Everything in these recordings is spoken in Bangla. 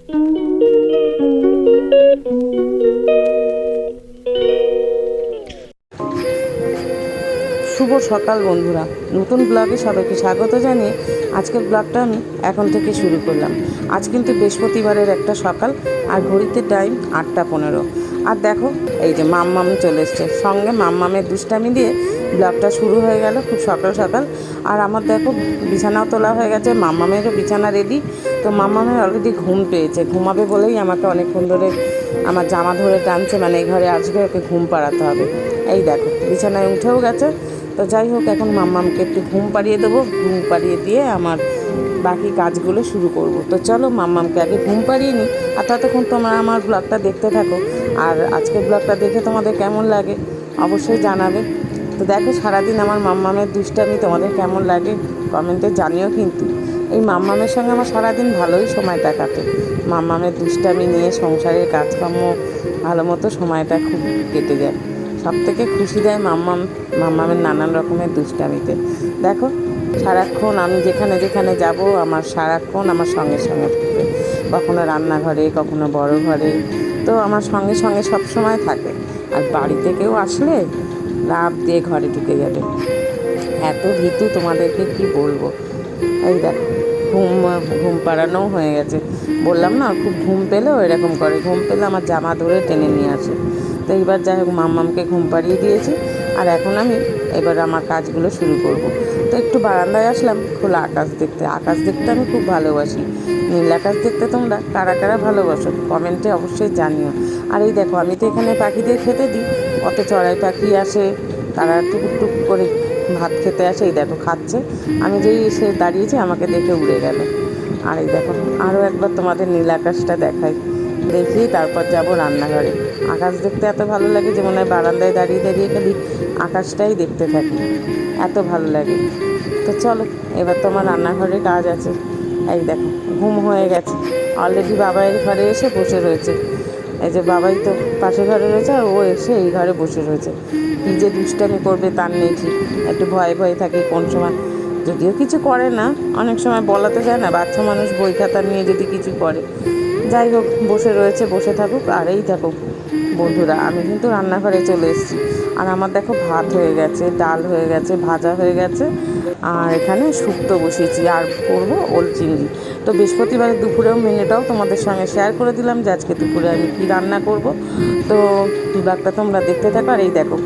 শুভ সকাল বন্ধুরা, নতুন ব্লগে সবাইকে স্বাগত জানিয়ে আজকের ব্লগটা আমি এখন থেকে শুরু করলাম। আজ কিন্তু বৃহস্পতিবারের একটা সকাল, আর ঘড়িতে টাইম 8টা 15। আর দেখো এই যে মাম্মাম চলে এসছে, সঙ্গে মাম্মামের দুষ্টামি দিয়ে ব্লগটা শুরু হয়ে গেল খুব সকাল সকাল। আর আমার দেখো বিছানাও তোলা হয়ে গেছে, মাম্মামেরও বিছানা রেডি। তো মাম্মামের অলরেডি ঘুম পেয়েছে, ঘুমাবে বলেই আমাকে অনেকক্ষণ ধরে আমার জামা ধরে টানছে, মানে এই ঘরে আসবে, ওকে ঘুম পাড়াতে হবে। এই দেখো বিছানায় উঠেও গেছে। তো যাই হোক, এখন মাম্মামকে একটু ঘুম পাড়িয়ে দেবো, ঘুম পাড়িয়ে দিয়ে আমার বাকি কাজগুলো শুরু করব। তো চলো মাম্মামকে আগে ঘুম পাড়িয়ে নিই, আর ততক্ষণ তোমরা আমার ব্লগটা দেখতে থাকো। আর আজকের ব্লগটা দেখে তোমাদের কেমন লাগে অবশ্যই জানাবে। তো দেখো সারাদিন আমার মাম্মামের দুষ্টামি তোমাদের কেমন লাগে কমেন্টে জানিও কিন্তু। এই মাম্মামের সঙ্গে আমার সারাদিন ভালোই সময়টা কাটে, মাম্মামের দুষ্টামি নিয়ে সংসারের কাজকর্ম ভালো মতো সময়টা খুব কেটে যায়। সব থেকে খুশি দেয় মাম্মামের নানান রকমের দুষ্টামিতে। দেখো সারাক্ষণ আমি যেখানে যেখানে যাব আমার সারাক্ষণ আমার সঙ্গে সঙ্গে থাকবে, কখনো রান্নাঘরে কখনো বড় ঘরে, তো আমার সঙ্গে সঙ্গে সব সময় থাকে। আর বাড়িতে কেউ আসলে লাফ দিয়ে ঘরে ঢুকে যাবে, এত ভীতু তোমাদেরকে কি বলবো। এই দেখো ঘুম ঘুম পাড়ানোও হয়ে গেছে, বললাম না খুব ঘুম পেলেও এরকম করে, ঘুম পেলে আমার জামা ধরে টেনে নিয়ে আসে। তো এইবার যাই হোক মাম্মামকে ঘুম পাড়িয়ে দিয়েছি, আর এখন আমি এবার আমার কাজগুলো শুরু করব। তো একটু বারান্দায় আসলাম খোলা আকাশ দেখতে, আকাশ দেখতে আমি খুব ভালোবাসি। নীল আকাশ দেখতে তোমরা কারা কারা ভালোবাসো কমেন্টে অবশ্যই জানিও। আর এই দেখো আমি তো এখানে পাখিদের খেতে দিই, কত চড়াই পাখি আসে, তারা টুকুর টুক করে ভাত খেতে আসে। এই দেখো খাচ্ছে, আমি যেই এসে দাঁড়িয়েছি আমাকে দেখে উড়ে গেল। আর এই দেখো আরও একবার তোমাদের নীল আকাশটা দেখাই, দেখিয়ে তারপর যাব রান্নাঘরে। আকাশ দেখতে এত ভালো লাগে যে মনে হয় বারান্দায় দাঁড়িয়ে দাঁড়িয়ে খালি আকাশটাই দেখতে থাকি, এত ভালো লাগে। তো চলো এবার তোমার রান্নাঘরে কাজ আছে। এই দেখো ঘুম হয়ে গেছে অলরেডি, বাবাইয়ের ঘরে এসে বসে রয়েছে। এই যে বাবাই তো পাশের ঘরে রয়েছে, আর ও এসে এই ঘরে বসে রয়েছে। কী যে দুষ্টামি করবে তার নেই ঠিক, একটু ভয়ে ভয়ে থাকি কোন সময়, যদিও কিছু করে না, অনেক সময় বলা তো যায় না, বাচ্চা মানুষ বই খাতা নিয়ে যদি কিছু করে। যাই হোক বসে রয়েছে, বসে থাকুক। আর এই থাকুক বন্ধুরা, আমি কিন্তু রান্নাঘরে চলে এসেছি। আর আমার দেখো ভাত হয়ে গেছে, ডাল হয়ে গেছে, ভাজা হয়ে গেছে, আর এখানে শুক্তো বসিয়েছি, আর করবো ওল চিংড়ি। তো বৃহস্পতিবারের দুপুরেও মেনুটাও তোমাদের সঙ্গে শেয়ার করে দিলাম যে আজকে দুপুরে আমি কী রান্না করব। তো ব্লগটা তোমরা দেখতে থাকো। আর এই দেখো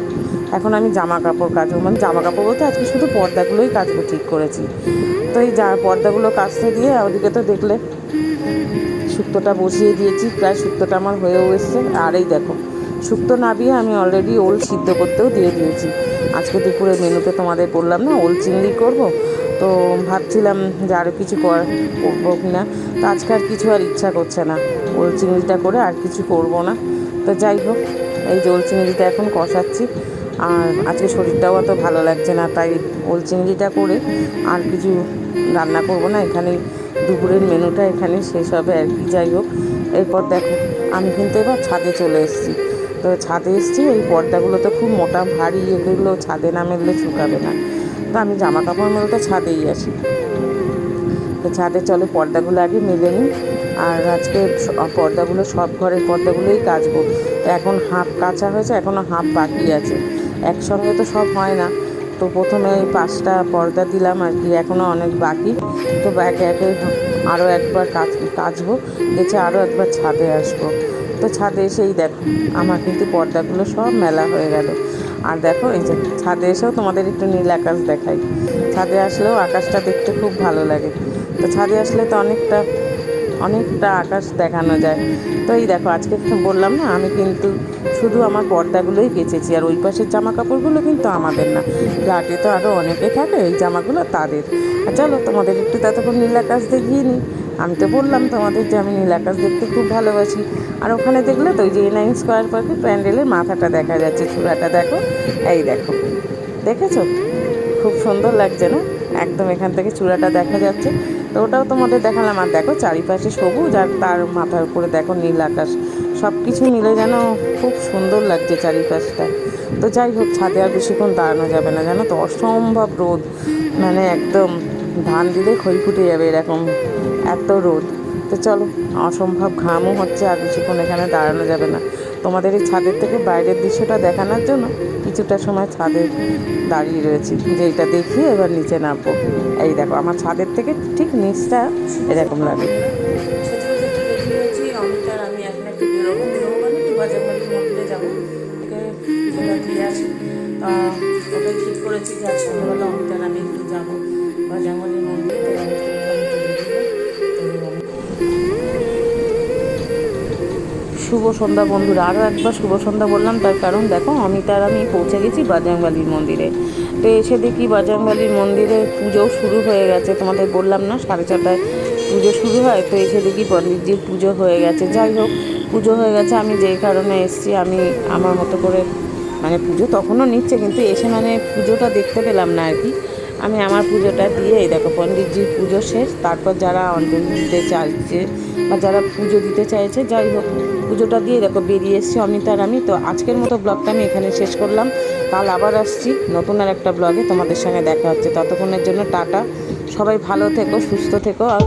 এখন আমি জামা কাপড় কাচবো, মানে জামা কাপড় বলতে আজকে শুধু পর্দাগুলোই কাচবো ঠিক করেছি। তো এই পর্দাগুলো কাচতে দিয়ে ওদিকে তো দেখলে শুক্তোটা বসিয়ে দিয়েছি, প্রায় শুক্তোটা আমার হয়েও এসছে। আর এই দেখো শুক্তো নাবিয়ে আমি অলরেডি ওল সিদ্ধ করতেও দিয়ে দিয়েছি। আজকে দুপুরে মেনুতে তোমাদের বললাম না ওল চিংড়ি করব, তো ভাবছিলাম যে আরও কিছু করবো কি না, তো আজকে আর কিছু আর ইচ্ছা করছে না, ওল চিংড়িটা করে আর কিছু করব না। তো যাই হোক এই যে ওল চিংড়িটা এখন কষাচ্ছি, আর আজকে শরীরটাও অত ভালো লাগছে না, তাই ওল চিংড়িটা করে আর কিছু রান্না করব না। এখানেই দুপুরের মেনুটা এখানে শেষ হবে আর কি। যাই হোক এরপর দেখো আমি কিন্তু এবার ছাদে চলে এসেছি। তো ছাদে এসেছি, এই পর্দাগুলো তো খুব মোটা ভারী, এগুলো ছাদে না মেললে শুকাবে না, তো আমি জামা কাপড় মেলতে ছাদেই আসি। তো ছাদে চলো পর্দাগুলো আগে মেলে নিই। আর আজকে পর্দাগুলো সব ঘরের পর্দাগুলোই কাচবো। তো এখন হাফ কাচা হয়েছে, এখনও হাফ বাকি আছে, একসঙ্গে তো সব হয় না। তো প্রথমে 5টা পর্দা দিলাম আর কি, এখনও অনেক বাকি। তো একে একে আরও একবার কাচবো, গেছে আরও একবার ছাদে আসবো। তো ছাদে এসেই দেখো আমার কিন্তু পর্দাগুলো সব মেলা হয়ে গেল। আর দেখো এই যে ছাদে এসেও তোমাদের একটু নীল আকাশ দেখাই, ছাদে আসলেও আকাশটা দেখতে খুব ভালো লাগে। তো ছাদে আসলে তো অনেকটা অনেকটা আকাশ দেখানো যায়। তো এই দেখো আজকে বললাম না আমি কিন্তু শুধু আমার পর্দাগুলোই কেচেছি, আর ওই পাশের জামা কাপড়গুলো কিন্তু আমাদের না, ফ্ল্যাটে তো আরও অনেকে থাকে, এই জামাগুলো তাদের। আর চলো তোমাদের একটু ততক্ষণ নীল আকাশ দেখিয়ে নিই। আমি তো বললাম তোমাদের যে আমি নীল আকাশ দেখতে খুব ভালোবাসি। আর ওখানে দেখলে তো ওই যে A9 স্কোয়ার পার্কে প্যান্ডেলের মাথাটা দেখা যাচ্ছে, চূড়াটা দেখো, এই দেখো দেখেছো, খুব সুন্দর লাগছে না, একদম এখান থেকে চূড়াটা দেখা যাচ্ছে। তো ওটাও তোমাদের দেখালাম। আর দেখো চারিপাশে সবুজ, আর তার মাথার উপরে দেখো নীল আকাশ, সব কিছু মিলে যেন খুব সুন্দর লাগছে চারিপাশটা। তো যাই হোক ছাদে আর বেশিক্ষণ দাঁড়ানো যাবে না, জানো তো অসম্ভব রোদ, মানে একদম ধান দিলে খই ফুটে যাবে এরকম এত রোদ। তো চলো, অসম্ভব ঘামও হচ্ছে, আর বেশিক্ষণ এখানে দাঁড়ানো যাবে না। তোমাদের এই ছাদের থেকে বাইরের দৃশ্যটা দেখানোর জন্য কিছুটা সময় ছাদে দাঁড়িয়ে রয়েছি, যে এটা দেখিয়ে এবার নিচে নামবো। এই দেখো আমার ছাদের থেকে ঠিক নিচটা এরকম লাগে। অমিতার আমি এখন একটু বেরোবো মানে একটু বাজারবাড়ির মন্দিরে যাবো, পুজোটা দিয়ে আসি। ওটাই ঠিক করেছি যে আজ সন্ধ্যাবেলা অমিতার আমি একটু যাবো বাজারবাড়ির মন্দিরে। তাই আমি শুভ সন্ধ্যা বন্ধুরা, আরও একবার শুভ সন্ধ্যা বললাম, তার কারণ দেখো অমিতার আমি পৌঁছে গেছি বাজরংবালির মন্দিরে। তো এসে দেখি বাজরংবালির মন্দিরে পুজোও শুরু হয়ে গেছে। তোমাদের বললাম না 6:30টায় পুজো শুরু হয়, তো এসে দেখি পণ্ডিতজির পুজো হয়ে গেছে। যাই হোক, পুজো হয়ে গেছে, আমি যেই কারণে এসেছি আমি আমার মতো করে, মানে পুজো তখনও নিচ্ছে কিন্তু এসে মানে পুজোটা দেখতে পেলাম না আর কি। আমি আমার পুজোটা দিয়ে, এই দেখো পণ্ডিতজির পুজো শেষ, তারপর যারা অঞ্জলি দিতে চাইছে বা যারা পুজো দিতে চাইছে, যাই হোক পুজোটা দিয়ে দেখো বেরিয়ে এসেছি অমিতার আমি। তো আজকের মতো ব্লগটা আমি এখানে শেষ করলাম। কাল আবার আসছি নতুন আর একটা ব্লগে, তোমাদের সঙ্গে দেখা হচ্ছে। ততক্ষণের জন্য টাটা, সবাই ভালো থেকো, সুস্থ থেকো। আর